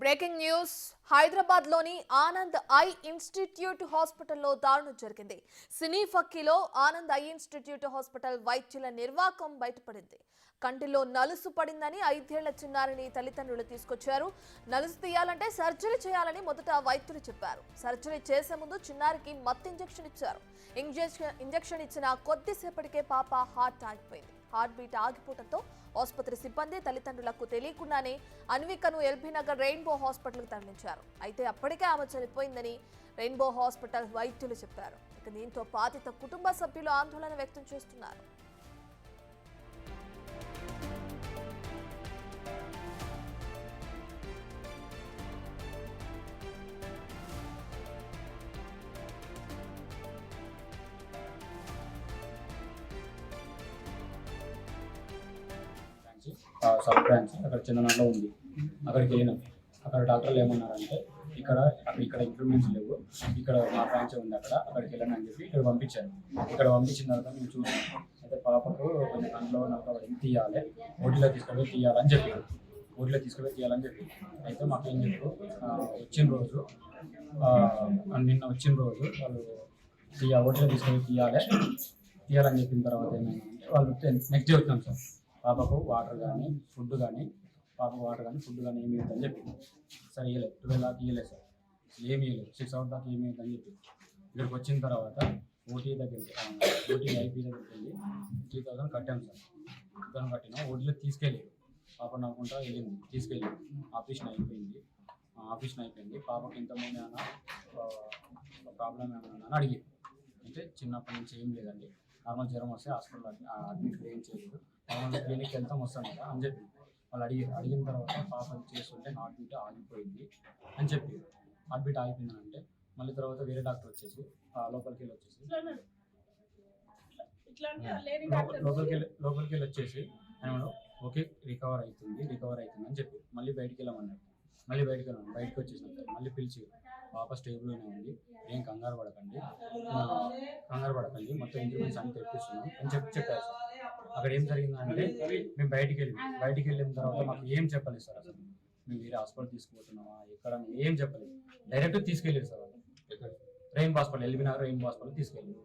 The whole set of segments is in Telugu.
బ్రేకింగ్ న్యూస్ హైదరాబాద్లోని ఆనంద్ ఐ ఇన్స్టిట్యూట్ హాస్పిటల్లో దారుణం జరిగింది. సినీ ఫక్కీలో ఆనంద్ ఐ ఇన్స్టిట్యూట్ హాస్పిటల్ వైద్యుల నిర్వాకం బయటపడింది. కంటిలో నలుసు పడిందని 5 ఏళ్ల చిన్నారిని తల్లిదండ్రులు తీసుకొచ్చారు. నలుసు తీయాలంటే సర్జరీ చేయాలని మొదట వైద్యులు చెప్పారు. సర్జరీ చేసే ముందు చిన్నారికి మత్తు ఇంజెక్షన్ ఇచ్చారు. ఇంజెక్షన్ ఇచ్చిన కొద్దిసేపటికే పాప హార్ట్ ఆగిపోయింది. హార్ట్ బీట్ ఆగిపోవడంతో ఆసుపత్రి సిబ్బంది తల్లిదండ్రులకు తెలియకుండానే అన్వికను ఎల్బీ నగర్ రెయిన్బో హాస్పిటల్కు తరలించారు. అయితే అప్పటికే ఆమె చనిపోయిందని రెయిన్బో హాస్పిటల్ వైద్యులు చెప్పారు. ఇక దీంతో బాధిత కుటుంబ సభ్యులు ఆందోళన వ్యక్తం చేస్తున్నారు. సబ్ బ్రాంచ్ అక్కడ చందనంలో ఉంది. అక్కడికి వెళ్ళినాం. అక్కడ డాక్టర్లు ఏమన్నారంటే ఇక్కడ ఇంప్రూవ్మెంట్స్ లేవు, ఇక్కడ మా బ్రాంచ్ ఉంది, అక్కడికి వెళ్ళండి అని చెప్పి ఇక్కడ పంపించారు. ఇక్కడ పంపించిన తర్వాత మేము చూసాం. అయితే పాపకు కొంచెం కంట్లో నలకబడి తీయాలి, ఓటీలో తీసుకుపోయి తీయాలని చెప్పి అయితే మాకు ఏం చెప్పారు, నిన్న వచ్చిన రోజు వాళ్ళు ఓటీలో తీసుకొని తీయాలని చెప్పిన తర్వాత ఏమైందంటే వాళ్ళు నెక్స్ట్ డే వచ్చినాం సార్. పాపకు వాటర్ కానీ ఫుడ్ కానీ ఏమి ఇవ్వద్దని చెప్పి సార్ ఇవ్వలేదు. 12 దాకా ఇవ్వలేదు సార్, ఏమి ఇవ్వలేదు. 6 hours దాకా ఏమి ఇవ్వద్దని చెప్పి ఇక్కడికి వచ్చిన తర్వాత ఓటీ ఐపీ దగ్గరికి వెళ్ళి 3,000 కట్టాం సార్. 3,000 కట్టినా ఓటీలో తీసుకెళ్ళారు. పాప నవ్వుకుంటా వెళ్ళింది, తీసుకెళ్ళి ఆపరేషన్ అయిపోయింది. పాపకి ఇంతమంది అన్న ప్రాబ్లం ఏమన్నా అని అడిగి, అంటే చిన్నప్పటి నుంచి ఏం లేదండి, నార్మల్ జ్వరం వస్తే హాస్పిటల్ అడ్మిట్ ఏం చేయలేదు, నార్మల్ క్లినిక్ వెళ్తాం వస్తాను కదా అని చెప్పి వాళ్ళు అడిగిన తర్వాత పాప చేస్తుంటే హార్ట్ బీట్ ఆగిపోయింది అని చెప్పి హార్ట్ బీట్ ఆగిపోయిందని అంటే మళ్ళీ తర్వాత వేరే డాక్టర్ వచ్చేసి లోపలికి వెళ్ళి వచ్చేసి ఆయన ఓకే రికవర్ అవుతుంది అని చెప్పి మళ్ళీ బయటికి వెళ్ళమన్నాడు. బయటకు వచ్చేసినాం సార్. మళ్ళీ పిలిచి పాప స్టేబుల్గానే ఉంది, ఏం కంగారు పడకండి, మొత్తం ఇంప్రూవ్మెంట్స్ అన్ని తెప్పిస్తున్నాం అని చెప్పారు సార్. అక్కడ ఏం జరిగిందంటే మేము బయటికి వెళ్ళిన తర్వాత మాకు ఏం చెప్పలేదు సార్. అసలు మేము వేరే హాస్పిటల్ తీసుకుపోతున్నామా ఎక్కడ ఏం చెప్పలేదు, డైరెక్ట్ తీసుకెళ్ళారు సార్. వాళ్ళు rainbow hospital, LB Nagar rainbow hospital తీసుకెళ్ళారు.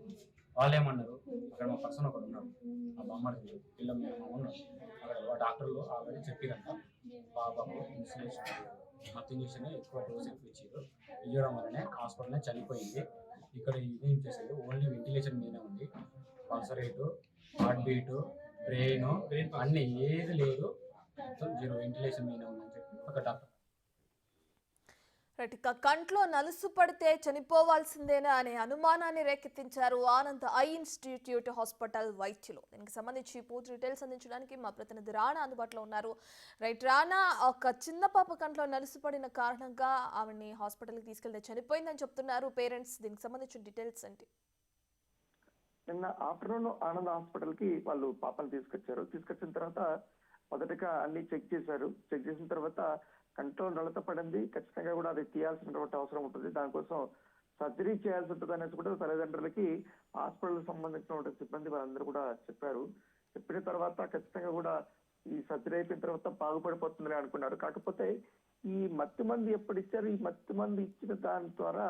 వాళ్ళు ఏమన్నారు, అక్కడ మా పర్సన్ ఒకడు ఉన్నాడు, ఆ బొమ్మడి పిల్ల ఉన్నాడు, అక్కడ డాక్టర్లు ఆల్రెడీ చెప్పిరంట పాపకు మత్తు ఇంజక్షన్ ఎక్కువ డోస్ ఇచ్చారు, ఇవ్వడం వల్లనే హాస్పిటల్నే చనిపోయింది. ఇక్కడ ఇదేం చేసేది ఓన్లీ వెంటిలేషన్ మీదనే ఉంది, pulse rate, heart beat, brain అన్ని ఏది లేదు, మొత్తం 0 వెంటిలేషన్ మీదనే ఉందని చెప్పి ఒక డాక్టర్. ఇక కంట్లో నలుసు పడితే చనిపోవాల్సిందేనా అనే అనుమానాన్ని రేకెత్తించారు ఆనంద్ ఐ ఇన్స్టిట్యూట్ హాస్పిటల్ వైద్యులు. దీనికి సంబంధించి పూర్తి డీటెయిల్స్ అందించడానికి మా ప్రతినిధి రాణా అందుబాటులో ఉన్నారు. రైట్ రాణా, ఒక చిన్న పాప కంట్లో నలుసు పడిన కారణంగా ఆవిడ్ని హాస్పిటల్కి తీసుకెళ్తే చనిపోయిందని చెప్తున్నారు పేరెంట్స్. దీనికి సంబంధించిన డీటెయిల్స్ ఏంటి? నిన్న ఆఫ్టర్నూన్ ఆనంద్ హాస్పిటల్ కి వాళ్ళు పాపను తీసుకొచ్చిన తర్వాత మొదటగా అన్ని చెక్ చేసిన తర్వాత కంట్లో నలత పడింది, ఖచ్చితంగా కూడా అది తీయాల్సినటువంటి అవసరం ఉంటుంది, దానికోసం సర్జరీ చేయాల్సి ఉంటుంది అనేసి కూడా తల్లిదండ్రులకి హాస్పిటల్ సంబంధించినటువంటి సిబ్బంది వాళ్ళందరూ కూడా చెప్పిన తర్వాత ఖచ్చితంగా కూడా ఈ సర్జరీ అయిపోయిన తర్వాత బాగుపడిపోతుందని అనుకున్నారు. కాకపోతే ఈ మత్తు మంది ఎప్పుడు ఇచ్చారు, ఈ మత్తు మంది ఇచ్చిన దాని ద్వారా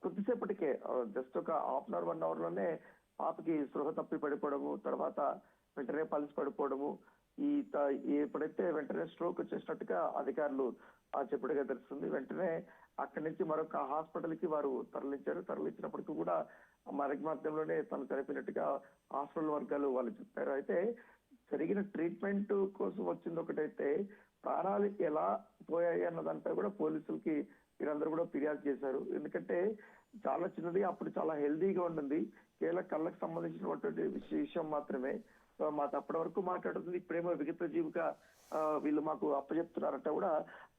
కొద్దిసేపటికే జస్ట్ ఒక హాఫ్ అన్ అవర్ 1 hour లోనే పాపకి స్పృహ తప్పి పడిపోవడము, తర్వాత వెంటనే పల్స్ పడిపోవడము, ఎప్పుడైతే వెంటనే స్ట్రోక్ వచ్చేసినట్టుగా అధికారులు చెప్పినట్టుగా తెలుస్తుంది. వెంటనే అక్కడి నుంచి మరొక హాస్పిటల్ కి వారు తరలించినప్పటికీ కూడా మధ్యంలోనే తను చనిపోయినట్టుగా హాస్పిటల్ వర్గాలు వాళ్ళు చెప్పారు. అయితే జరిగిన ట్రీట్మెంట్ కోసం వచ్చింది ఒకటైతే, ప్రాణాలు ఎలా పోయాయి అన్న దానిపై కూడా పోలీసులకి వీరందరూ కూడా ఫిర్యాదు చేశారు. ఎందుకంటే చాలా చిన్నది, అప్పుడు చాలా హెల్దీగా ఉంటుంది, కేవలం కళ్ళకు సంబంధించినటువంటి విషయం మాత్రమే. మాకు అప్పటి వరకు మాట్లాడుతుంది, ఇప్పుడేమో విగత జీవిగా వీళ్ళు మాకు అప్పచెప్తున్నారంటే కూడా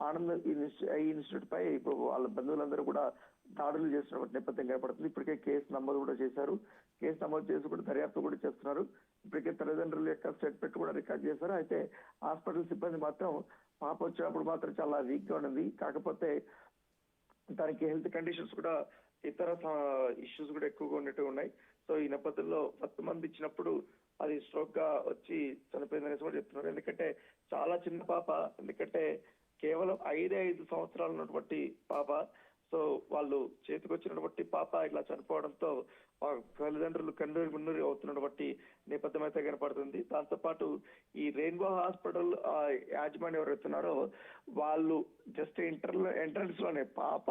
ఆనంద్ ఇన్స్టిట్యూట్ పై ఇప్పుడు వాళ్ళ బంధువులందరూ కూడా దాడులు చేస్తున్న నేపథ్యం కనపడుతుంది. ఇప్పటికే కేసు నమోదు చేసి కూడా దర్యాప్తు కూడా చేస్తున్నారు. ఇప్పటికే తల్లిదండ్రుల యొక్క స్టేట్మెంట్ కూడా రికార్డ్ చేశారు. అయితే హాస్పిటల్ సిబ్బంది మాత్రం పాప వచ్చినప్పుడు మాత్రం చాలా వీక్ గా ఉన్నది, కాకపోతే దానికి హెల్త్ కండిషన్స్ కూడా ఇతర ఇష్యూస్ కూడా ఎక్కువగా ఉన్నట్టు ఉన్నాయి. సో ఈ నేపథ్యంలో మత్తు మంది ఇచ్చినప్పుడు అది స్ట్రోక్ గా వచ్చి చనిపోయిందనేసి కూడా చెప్తున్నారు. ఎందుకంటే చాలా చిన్న పాప, ఎందుకంటే కేవలం 5 సంవత్సరాలు ఉన్నటువంటి పాప. సో వాళ్ళు చేతికొచ్చినటువంటి పాప ఇలా చనిపోవడంతో ఆ తల్లిదండ్రులు కన్నీరు మున్నీరు అవుతున్నటువంటి నేపథ్యం అయితే కనపడుతుంది. దాంతో పాటు ఈ రెయిన్బో హాస్పిటల్ యాజమాన్యం ఎవరైతున్నారో వాళ్ళు జస్ట్ ఎంట్రన్స్ లోనే పాప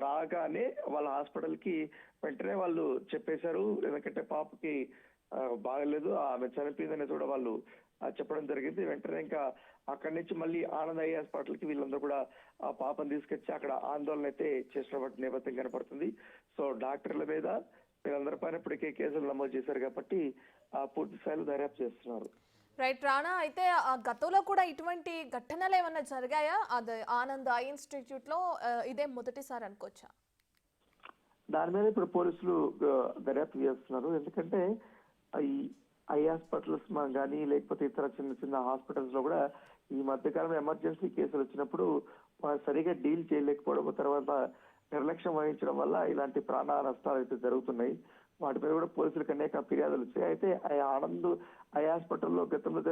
రాగానే వాళ్ళ హాస్పిటల్ కి వెంటనే వాళ్ళు చెప్పేశారు. ఎందుకంటే పాపకి బాగలేదు, ఆమె చనిపోయిందని కూడా వాళ్ళు చెప్పడం జరిగింది. వెంటనే ఇంకా అక్కడి నుంచి మళ్ళీ ఆనంద్ ఐ హాస్పిటల్ కి వీళ్ళందరూ కూడా ఆ పాపను తీసుకొచ్చి అక్కడ ఆందోళన అయితే చేసినటువంటి నేపథ్యం కనపడుతుంది. సో డాక్టర్ల మీద వీళ్ళందరి పైన ఇప్పటికే కేసులు నమోదు చేశారు కాబట్టి ఆ పూర్తి స్థాయిలో దర్యాప్తు చేస్తున్నారు. రైట్ రానా, అయితే ఆ గతంలో కూడా ఇటువంటి ఘటనలు ఏమన్నా జరిగాయా? అది ఆనంద్ ఐ ఇన్స్టిట్యూట్ లో ఇదే మొదటిసారి అనుకోవచ్చా? దాని మీద ఇప్పుడు పోలీసులు దర్యాప్తు చేస్తున్నారు. ఎందుకంటే ఈ ఐ హాస్పిటల్స్ కానీ లేకపోతే ఇతర చిన్న చిన్న హాస్పిటల్స్ లో కూడా ఈ మధ్యకాలంలో ఎమర్జెన్సీ కేసులు వచ్చినప్పుడు సరిగా డీల్ చేయలేకపోవడం, తర్వాత నిర్లక్ష్యం వహించడం వల్ల ఇలాంటి ప్రాణ నష్టాలు అయితే జరుగుతున్నాయి. వాటిపై కూడా పోలీసులకు అనేక ఫిర్యాదులు వచ్చాయి. అయితే ఆనంద్ ఐ హాస్పిటల్లో గతంలో